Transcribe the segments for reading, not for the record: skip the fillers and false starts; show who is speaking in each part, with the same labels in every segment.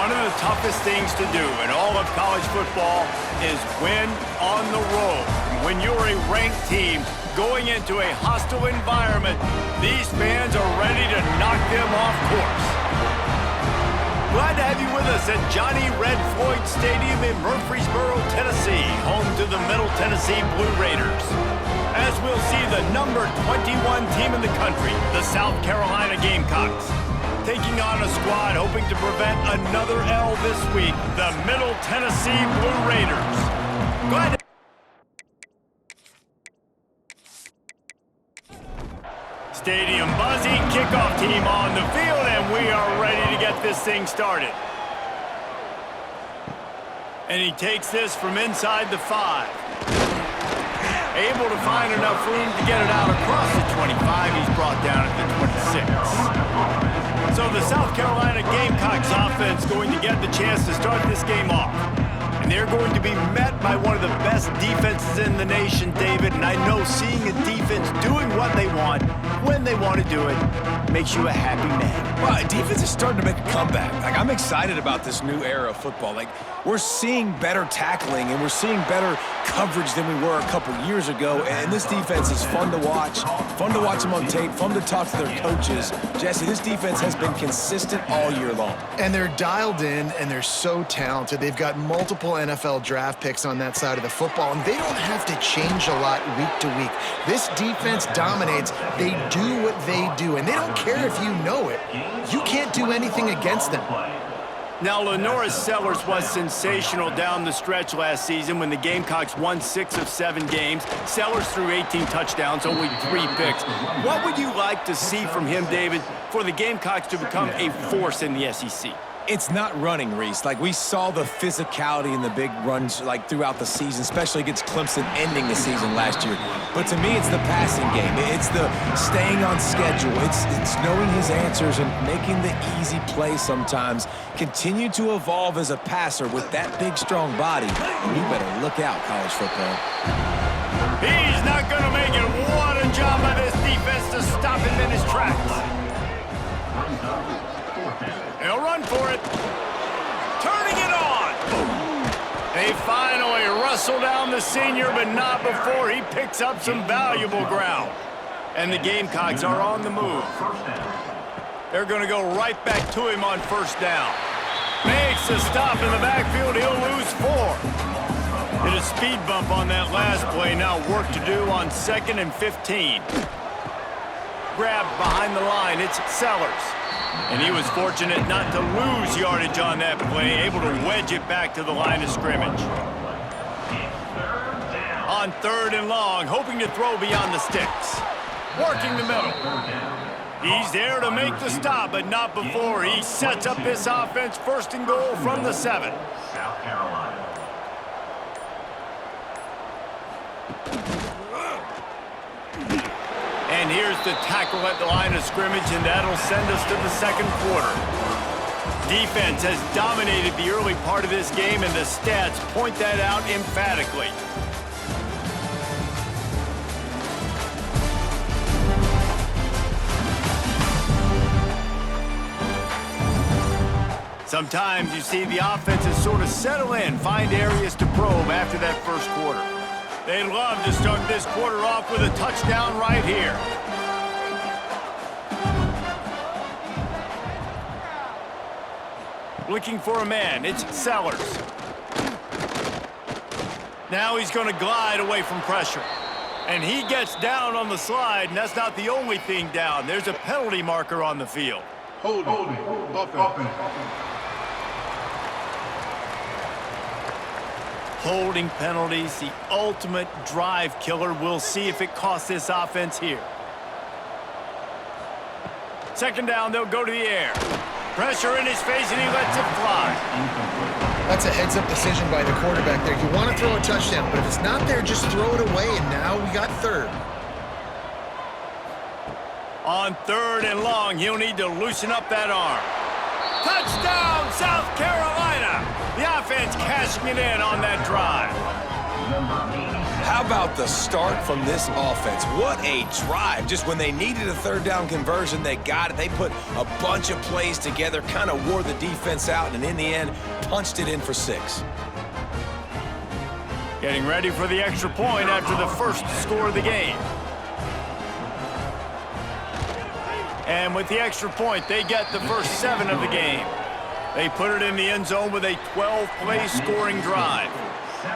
Speaker 1: One of the toughest things to do in all of college football is win on the road. When you're a ranked team going into a hostile environment, these fans are ready to knock them off course. Glad to have you with us at Johnny Red Floyd Stadium in Murfreesboro, Tennessee, home to the Middle Tennessee Blue Raiders. As we'll see the number 21 team in the country, the South Carolina Gamecocks, taking on a squad hoping to prevent another L this week, the Middle Tennessee Blue Raiders. Glad to Stadium buzzing, kickoff team on the field, and we are ready to get this thing started. And he takes this from inside the 5. Able to find enough room to get it out across the 25. He's brought down at the 26. So the South Carolina Gamecocks offense going to get the chance to start this game off. And they're going to be met by one of the best defenses in the nation, David. And I know seeing a defense doing what they want, when they want to do it, makes you a happy man.
Speaker 2: Well, defense is starting to make a comeback. Like, I'm excited about this new era of football. Like, we're seeing better tackling and we're seeing better coverage than we were a couple years ago. And this defense is fun to watch them on tape, fun to talk to their coaches. Jesse, this defense has been consistent all year long.
Speaker 3: And they're dialed in, and they're so talented. They've got multiple NFL draft picks on that side of the football, and they don't have to change a lot week to week. This defense dominates. They do what they do, and they don't care if you know it. You can't do anything against them.
Speaker 1: Now, Lenoris Sellers was sensational down the stretch last season when the Gamecocks won 6 of 7 games. Sellers threw 18 touchdowns, only 3 picks. What would you like to see from him, David, for the Gamecocks to become a force in the SEC?
Speaker 2: It's not running, Reese. Like, we saw the physicality in the big runs, like, throughout the season, especially against Clemson ending the season last year. But to me, it's the passing game. It's the staying on schedule. It's knowing his answers and making the easy play sometimes. Continue to evolve as a passer with that big, strong body. And you better look out, college football.
Speaker 1: He's not going to make it. What a job by this defense to stop him in his tracks. They'll run for it. Turning it on. They finally wrestle down the senior, but not before he picks up some valuable ground. And the Gamecocks are on the move. They're going to go right back to him on first down. Makes a stop in the backfield. He'll lose 4. Did a speed bump on that last play. Now work to do on 2nd and 15. Grabbed behind the line. It's Sellers. And he was fortunate not to lose yardage on that play, able to wedge it back to the line of scrimmage. On 3rd and long, hoping to throw beyond the sticks. Working the middle. He's there to make the stop, but not before he sets up this offense 1st and goal from the 7.
Speaker 4: South Carolina.
Speaker 1: And here's the tackle at the line of scrimmage, and that'll send us to the 2nd quarter. Defense has dominated the early part of this game, and the stats point that out emphatically. Sometimes you see the offenses sort of settle in, find areas to probe after that 1st quarter. They love to start this quarter off with a touchdown right here. Looking for a man. It's Sellers. Now he's going to glide away from pressure. And he gets down on the slide, and that's not the only thing down. There's a penalty marker on the field.
Speaker 4: Holding.
Speaker 1: Holding penalties, the ultimate drive killer. We'll see if it costs this offense here. 2nd down, they'll go to the air. Pressure in his face, and he lets it fly.
Speaker 3: That's a heads-up decision by the quarterback there. You want to throw a touchdown, but if it's not there, just throw it away, and now we got 3rd.
Speaker 1: On 3rd and long, he'll need to loosen up that arm. Touchdown, South Carolina! The offense cashing it in on that drive.
Speaker 2: How about the start from this offense? What a drive. Just when they needed a third down conversion, they got it. They put a bunch of plays together, kind of wore the defense out, and in the end, punched it in for 6.
Speaker 1: Getting ready for the extra point after the first score of the game. And with the extra point, they get the first 7 of the game. They put it in the end zone with a 12-play scoring drive.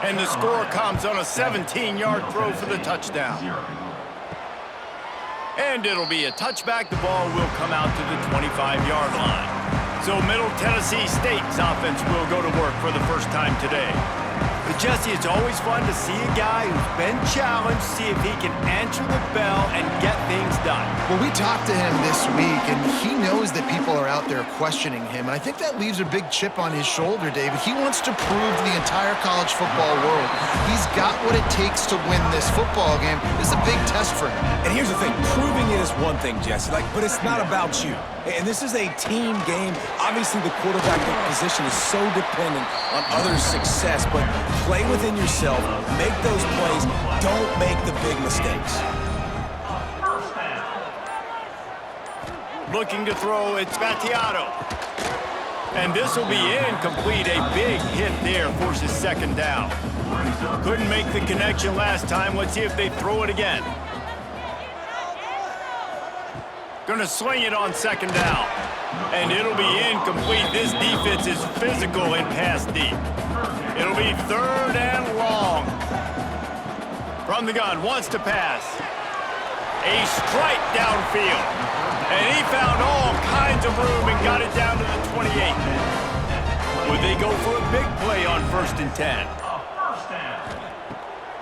Speaker 1: And the score comes on a 17-yard throw for the touchdown. And it'll be a touchback. The ball will come out to the 25-yard line. So Middle Tennessee State's offense will go to work for the first time today. But Jesse, it's always fun to see a guy who's been challenged, see if he can answer the bell and get things done.
Speaker 3: Well, we talked to him this week, and he knows that people are out there questioning him. And I think that leaves a big chip on his shoulder, David. He wants to prove to the entire college football world he's got what it takes to win this football game. This is a big test for him.
Speaker 2: And here's the thing, proving it is one thing, Jesse, but it's not about you. And this is a team game. Obviously, the quarterback position is so dependent on others' success, but play within yourself, make those plays, don't make the big mistakes.
Speaker 1: Looking to throw, it's Battiato. And this will be incomplete. A big hit there forces second down. Couldn't make the connection last time. Let's see if they throw it again. Gonna swing it on second down. And it'll be incomplete. This defense is physical and pass deep. It'll be 3rd and long. From the gun, wants to pass. A strike downfield. And he found all kinds of room and got it down to the 28. Would they go for a big play on 1st and 10?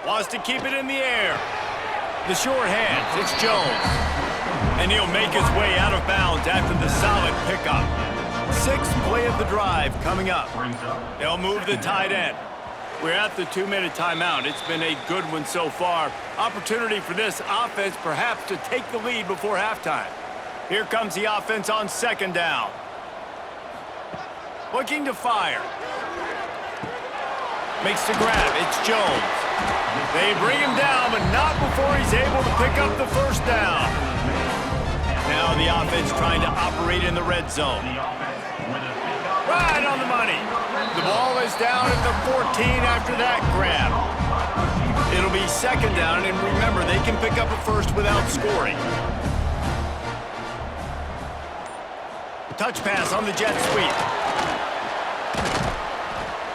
Speaker 1: Wants to keep it in the air. The short hands, it's Jones. And he'll make his way out of bounds after the solid pickup. 6th play of the drive coming up. They'll move the tight end. We're at the 2-minute timeout. It's been a good one so far. Opportunity for this offense perhaps to take the lead before halftime. Here comes the offense on second down. Looking to fire. Makes the grab. It's Jones. They bring him down, but not before he's able to pick up the first down. Now the offense trying to operate in the red zone. Right on the money. The ball is down at the 14 after that grab. It'll be second down, and remember, they can pick up a first without scoring. Touch pass on the jet sweep.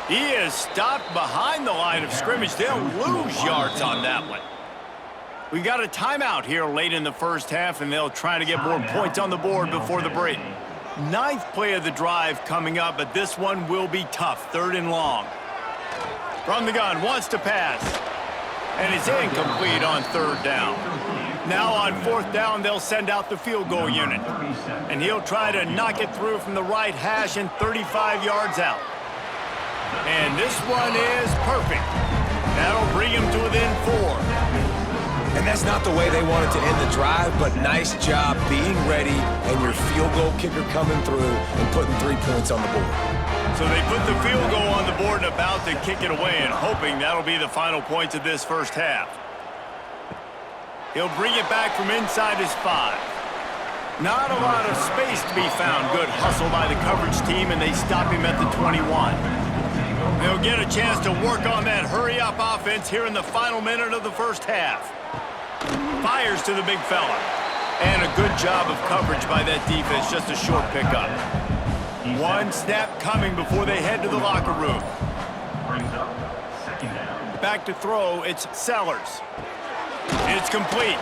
Speaker 1: He is stopped behind the line of scrimmage. They'll lose yards on that one. We got a timeout here late in the first half, and they'll try to get more points on the board before the break. 9th play of the drive coming up, but this one will be tough. 3rd and long. From the gun, wants to pass. And it's incomplete on 3rd down. Now on 4th down, they'll send out the field goal unit. And he'll try to knock it through from the right hash and 35 yards out. And this one is perfect. That'll bring him to within 4.
Speaker 2: And that's not the way they wanted to end the drive, but nice job being ready and your field goal kicker coming through and putting 3 points on the board.
Speaker 1: So they put the field goal on the board and about to kick it away, and hoping that'll be the final points of this first half. He'll bring it back from inside his 5. Not a lot of space to be found. Good hustle by the coverage team, and they stop him at the 21. They'll get a chance to work on that hurry-up offense here in the final minute of the first half. Fires to the big fella. And a good job of coverage by that defense, just a short pickup. 1 snap coming before they head to the locker room. Back to throw, it's Sellers. It's complete.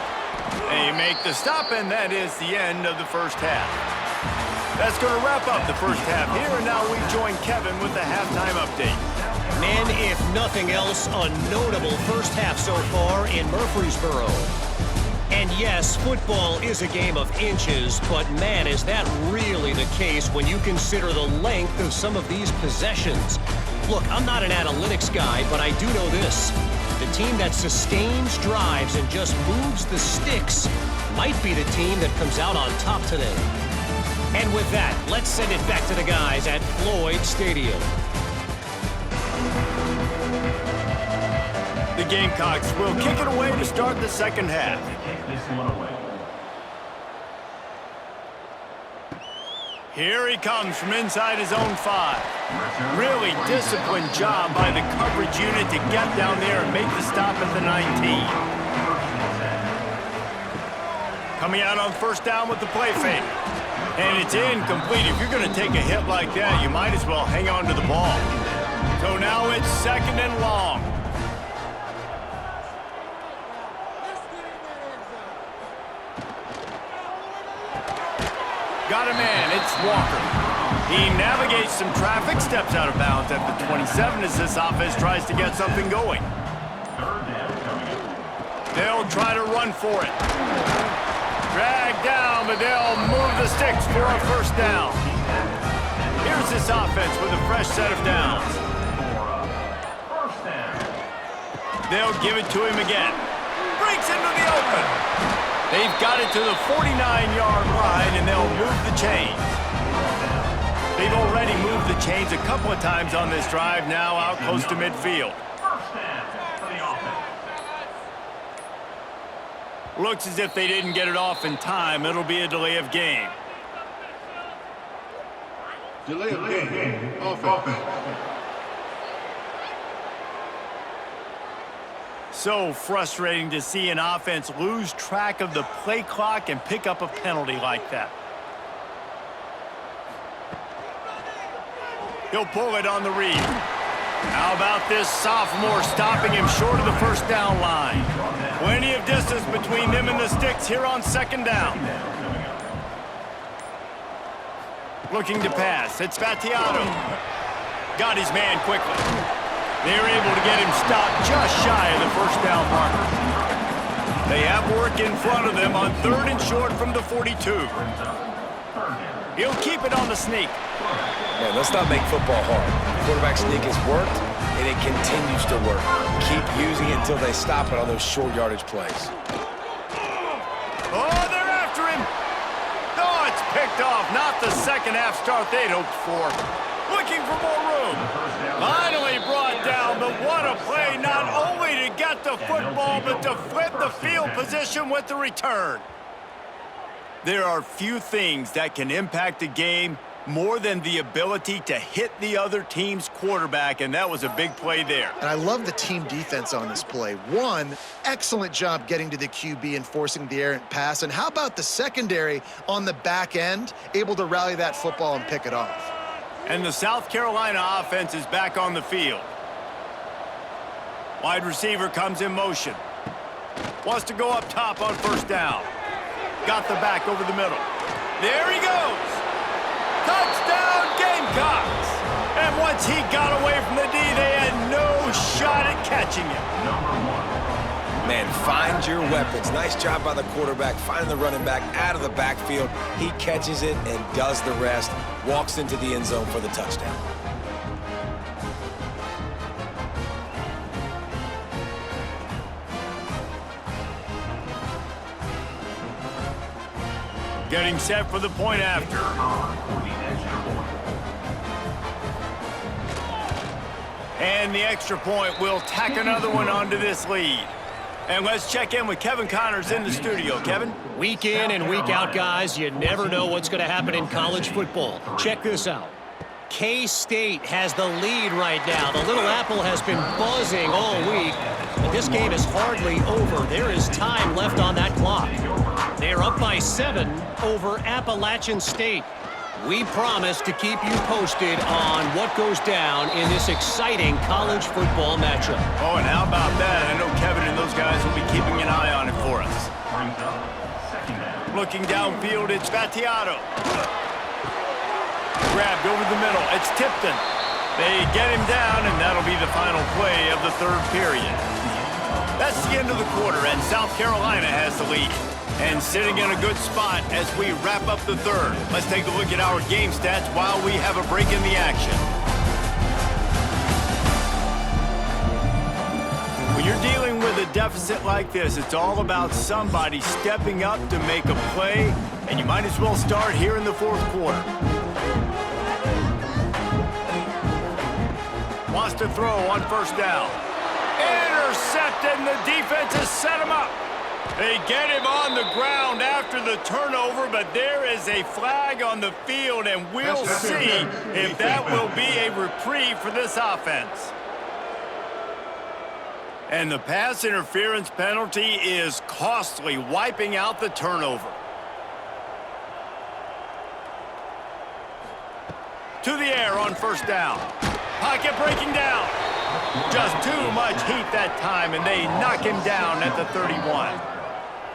Speaker 1: They make the stop, and that is the end of the first half. That's going to wrap up the first half here, and now we join Kevin with the halftime update.
Speaker 5: Men, if nothing else, a notable first half so far in Murfreesboro. And yes, football is a game of inches, but man, is that really the case when you consider the length of some of these possessions. Look, I'm not an analytics guy, but I do know this. The team that sustains drives and just moves the sticks might be the team that comes out on top today. And with that, let's send it back to the guys at Floyd Stadium.
Speaker 1: the Gamecocks will kick it away to start the second half.
Speaker 4: Kick this one away.
Speaker 1: Here he comes from inside his own 5. Really disciplined job by the coverage unit to get down there and make the stop at the 19. Coming out on first down with the play fake. And it's incomplete. If you're going to take a hit like that, you might as well hang on to the ball. So now it's second and long. Got a man, it's Walker. He navigates some traffic, steps out of bounds at the 27 as this offense tries to get something going. They'll try to run for it. Drag down, but they'll move the sticks for a first down. Here's this offense with a fresh set of downs. They'll give it to him again. Breaks into the open. They've got it to the 49-yard line, and they'll move the chains. They've already moved the chains a couple of times on this drive, now out close to midfield. Looks as if they didn't get it off in time. It'll be a delay of game.
Speaker 6: Delay of game. Offense.
Speaker 1: So frustrating to see an offense lose track of the play clock and pick up a penalty like that. He'll pull it on the read. How about this sophomore stopping him short of the first down line? Plenty of distance between them and the sticks here on second down. Looking to pass. It's Battiato. Got his man quickly. They're able to get him stopped just shy of the first down marker. They have work in front of them on third and short from the 42. He'll keep it on the sneak.
Speaker 2: Man, let's not make football hard. Quarterback sneak has worked, and it continues to work. Keep using it until they stop it on those short yardage plays.
Speaker 1: Oh, they're after him. Oh, it's picked off. Not the second half start they'd hoped for. Looking for more room. Finally brought down, but what a play, not only to get the football, but to flip the field position with the return. There are few things that can impact a game more than the ability to hit the other team's quarterback, and that was a big play there.
Speaker 3: And I love the team defense on this play. One, excellent job getting to the QB and forcing the errant pass. And how about the secondary on the back end, able to rally that football and pick it off?
Speaker 1: And the South Carolina offense is back on the field. Wide receiver comes in motion. Wants to go up top on first down. Got the back over the middle. There he goes. Touchdown, Gamecocks! And once he got away from the D, they had no shot at catching him.
Speaker 2: Man, find your weapons. Nice job by the quarterback, finding the running back out of the backfield. He catches it and does the rest. Walks into the end zone for the touchdown.
Speaker 1: Getting set for the point after. And the extra point will tack another one onto this lead. And let's check in with Kevin Connors in the studio. Kevin?
Speaker 5: Week in and week out, guys, you never know what's going to happen in college football. Check this out. K-State has the lead right now. The Little Apple has been buzzing all week, but this game is hardly over. There is time left on that clock. They are up by 7 over Appalachian State. We promise to keep you posted on what goes down in this exciting college football matchup.
Speaker 1: Oh, and how about that? I know Kevin and those guys will be keeping an eye on it for us. Looking downfield, it's Battiato. Grabbed over the middle. It's Tipton. They get him down, and that'll be the final play of the third period. That's the end of the quarter, and South Carolina has the lead. And sitting in a good spot as we wrap up the third. Let's take a look at our game stats while we have a break in the action. When you're dealing with a deficit like this, it's all about somebody stepping up to make a play, and you might as well start here in the fourth quarter. Wants to throw on first down. Intercepted, and the defense has set him up. They get him on the ground after the turnover, but there is a flag on the field, and we'll see if that will be a reprieve for this offense. And the pass interference penalty is costly, wiping out the turnover. To the air on first down. Pocket breaking down. Just too much heat that time, and they knock him down at the 31.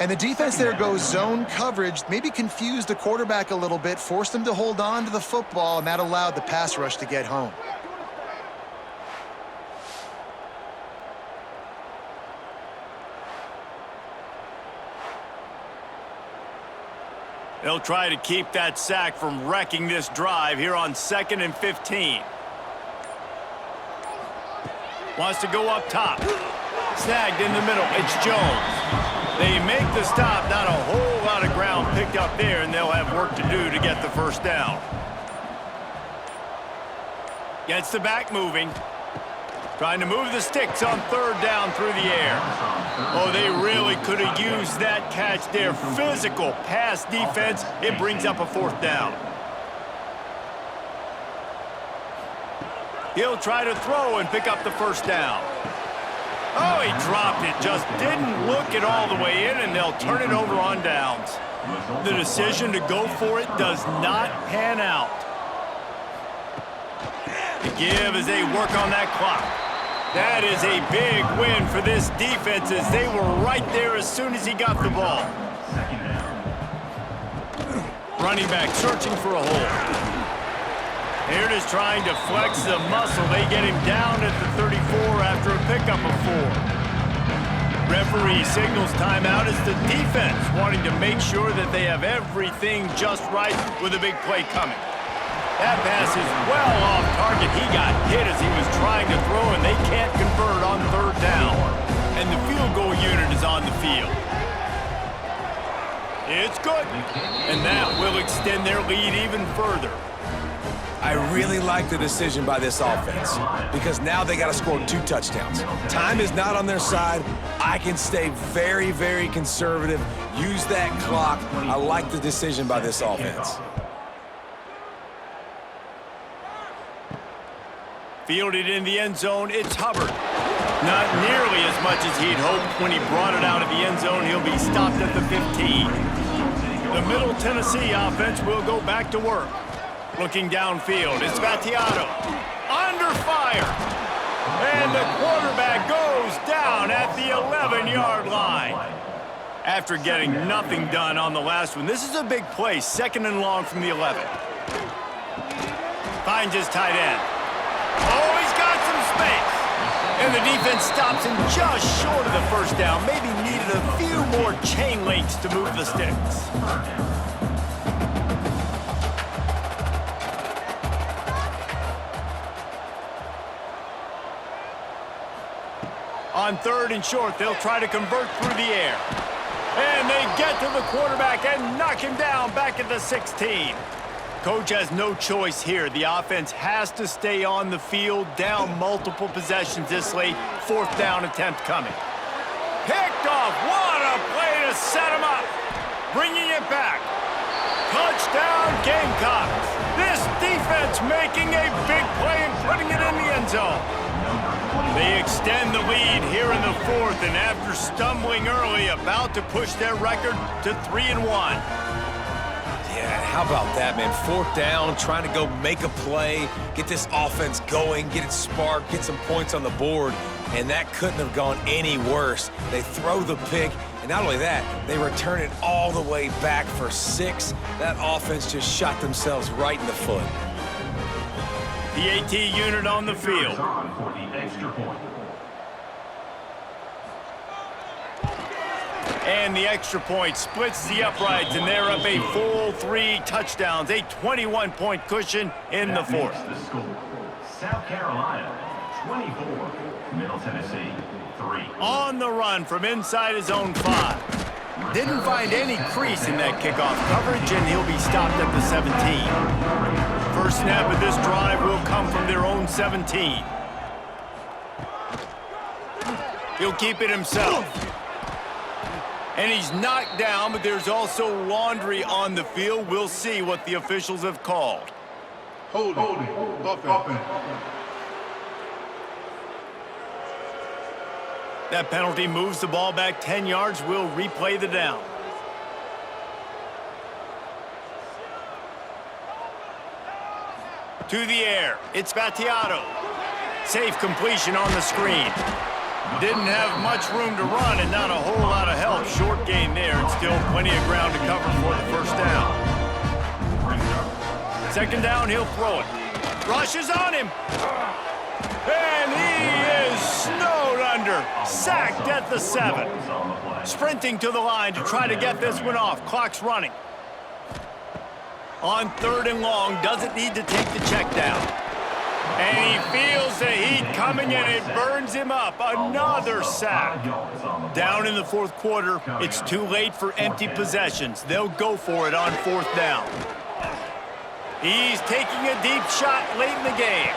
Speaker 3: And the defense there goes zone coverage, maybe confused the quarterback a little bit, forced him to hold on to the football, and that allowed the pass rush to get home.
Speaker 1: They'll try to keep that sack from wrecking this drive here on 2nd and 15. Wants to go up top. Snagged in the middle. It's Jones. They make the stop. Not a whole lot of ground picked up there, and they'll have work to do to get the first down. Gets the back moving. Trying to move the sticks on 3rd down through the air. Oh, they really could have used that catch there. Physical pass defense. It brings up a 4th down. He'll try to throw and pick up the first down. Oh, he dropped it. Just didn't look it all the way in, and they'll turn it over on downs. The decision to go for it does not pan out. The give as they work on that clock. That is a big win for this defense as they were right there as soon as he got the ball. Running back searching for a hole. Here it is trying to flex the muscle. They get him down at the 34 after a pickup of 4. Referee signals timeout as the defense wanting to make sure that they have everything just right with a big play coming. That pass is well off target. He got hit as he was trying to throw, and they can't convert on 3rd down. And the field goal unit is on the field. It's good. And that will extend their lead even further.
Speaker 2: I really like the decision by this offense because now they got to score 2 touchdowns. Time is not on their side. I can stay very, very conservative, use that clock. I like the decision by this offense.
Speaker 1: Fielded in the end zone, it's Hubbard. Not nearly as much as he'd hoped when he brought it out of the end zone. He'll be stopped at the 15. The Middle Tennessee offense will go back to work. Looking downfield, it's Vattiato. Under fire. And the quarterback goes down at the 11-yard line. After getting nothing done on the last one, this is a big play, 2nd and long from the 11. Finds his tight end. Oh, he's got some space. And the defense stops him just short of the first down. Maybe needed a few more chain links to move the sticks. On 3rd and short, they'll try to convert through the air. And they get to the quarterback and knock him down back at the 16. Coach has no choice here. The offense has to stay on the field, down multiple possessions this late. 4th down attempt coming. Picked off. What a play to set him up. Bringing it back. Touchdown Gamecocks. This defense making a big play and putting it in the end zone. They extend the lead here in the 4th, and after stumbling early, about to push their record to 3-1.
Speaker 2: Yeah, how about that, man? 4th down, trying to go make a play, get this offense going, get it sparked, get some points on the board, and that couldn't have gone any worse. They throw the pick, and not only that, they return it all the way back for 6. That offense just shot themselves right in the foot.
Speaker 1: The AT unit on the field.
Speaker 4: For the extra point.
Speaker 1: And the extra point splits the uprights, and they're up a full 3 touchdowns, a 21-point cushion in the 4th.
Speaker 4: The score. South Carolina, 24. Middle Tennessee, 3.
Speaker 1: On the run from inside his own 5. Didn't find any crease in that kickoff coverage, and he'll be stopped at the 17. First snap of this drive will come from their own 17. He'll keep it himself. And he's knocked down, but there's also laundry on the field. We'll see what the officials have called.
Speaker 6: Holding. Offense.
Speaker 1: That penalty moves the ball back 10 yards. We'll replay the down. To the air. It's Battiato. Safe completion on the screen. Didn't have much room to run and not a whole lot of help. Short gain there and still plenty of ground to cover for the first down. Second down, he'll throw it. Rushes on him. And he is snowed under. Sacked at the 7. Sprinting to the line to try to get this one off. Clock's running. On 3rd and long, doesn't need to take the check down. And he feels the heat coming and it burns him up. Another sack. Down in the 4th quarter, it's too late for empty possessions. They'll go for it on 4th down. He's taking a deep shot late in the game.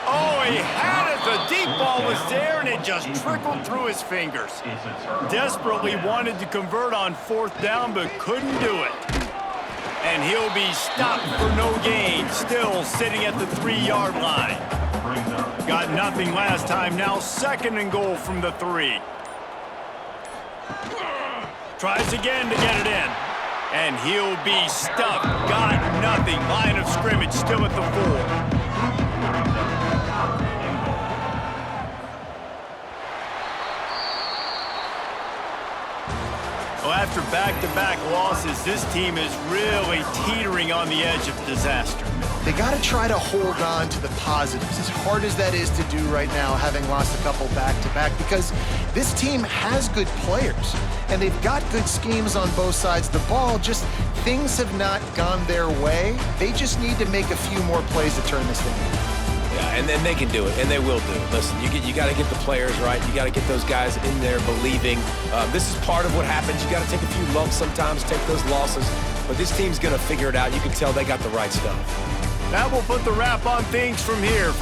Speaker 1: Oh, he had it. The deep ball was there and it just trickled through his fingers. Desperately wanted to convert on 4th down but couldn't do it. And he'll be stopped for no gain, still sitting at the 3-yard line. Got nothing last time, now 2nd and goal from the 3. Tries again to get it in. And he'll be stuffed. Got nothing. Line of scrimmage still at the 4. Well, after back-to-back losses, this team is really teetering on the edge of disaster.
Speaker 3: They got to try to hold on to the positives, as hard as that is to do right now, having lost a couple back-to-back, because this team has good players, and they've got good schemes on both sides of the ball, just things have not gone their way. They just need to make a few more plays to turn this thing around.
Speaker 2: Yeah, and then they can do it, and they will do it. Listen, you got to get the players right. You got to get those guys in there believing. This is part of what happens. You got to take a few lumps sometimes, take those losses. But this team's going to figure it out. You can tell they got the right stuff.
Speaker 1: That will put the wrap on things from here.